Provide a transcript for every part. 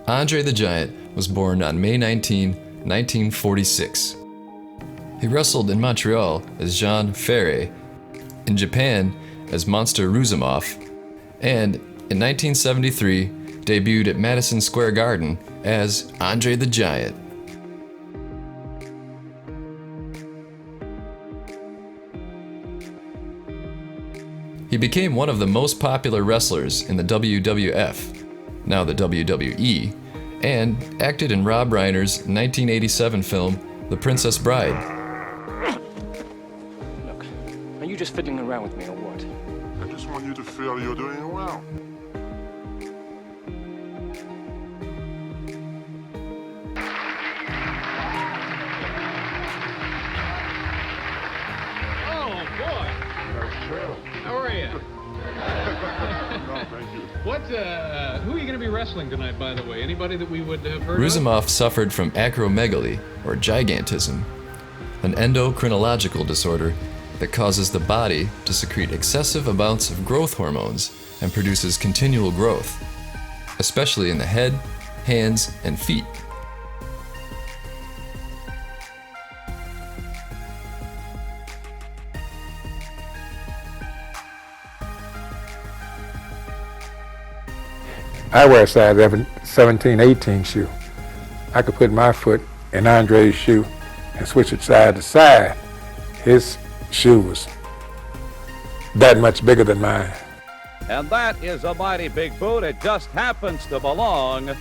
Andre the Giant was born on May 19, 1946. He wrestled in Montreal as Jean Ferret, in Japan as Monster ROUSSIMOFF, and in 1973 debuted at Madison Square Garden as Andre the Giant. He became one of the most popular wrestlers in the WWF, now the WWE, and acted in Rob Reiner's 1987 film, The Princess Bride. Look, are you just fiddling around with me or what? I just want you to feel you're doing well. Oh, boy. How are you? No, thank you. Who are you going to be wrestling tonight, by the way? Anybody that we would have heard ROUSSIMOFF suffered from acromegaly, or gigantism, an endocrinological disorder that causes the body to secrete excessive amounts of growth hormones and produces continual growth, especially in the head, hands, and feet. I wear a size 17, 18 shoe. I could put my foot in Andre's shoe and switch it side to side. His shoe was that much bigger than mine. And that is a mighty big boot. It just happens to belong to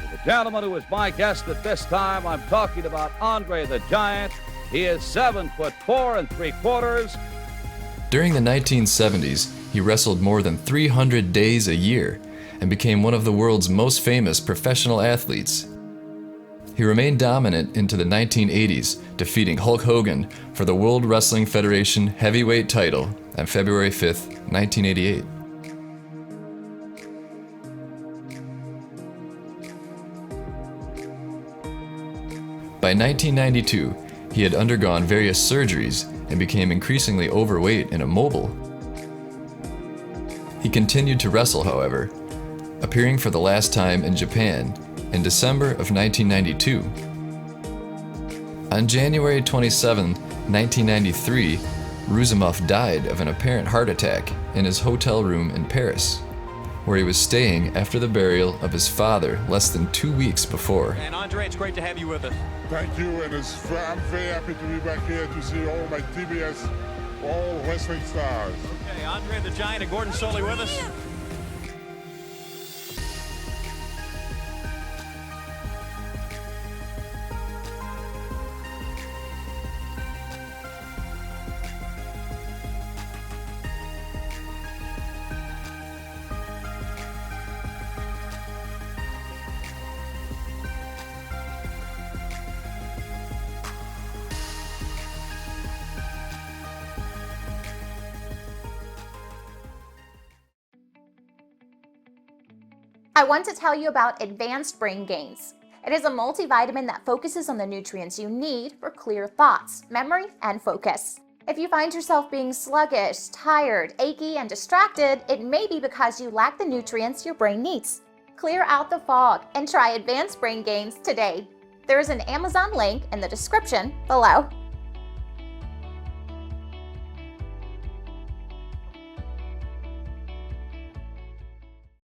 the gentleman who is my guest at this time. I'm talking about Andre the Giant. He is 7'4"3/4. During the 1970s, he wrestled more than 300 days a year and became one of the world's most famous professional athletes. He remained dominant into the 1980s, defeating Hulk Hogan for the World Wrestling Federation heavyweight title on February 5th, 1988. By 1992, he had undergone various surgeries and became increasingly overweight and immobile. He continued to wrestle, however, appearing for the last time in Japan in December of 1992. On January 27, 1993, ROUSSIMOFF died of an apparent heart attack in his hotel room in Paris, where he was staying after the burial of his father less than 2 weeks before. And Andre, it's great to have you with us. Thank you, and I'm very happy to be back here to see all my TBS, all wrestling stars. Okay, Andre the Giant and Gordon Solie with us. I want to tell you about Advanced Brain Gainz. It is a multivitamin that focuses on the nutrients you need for clear thoughts, memory, and focus. If you find yourself being sluggish, tired, achy, and distracted, it may be because you lack the nutrients your brain needs. Clear out the fog and try Advanced Brain Gainz today. There is an Amazon link in the description below.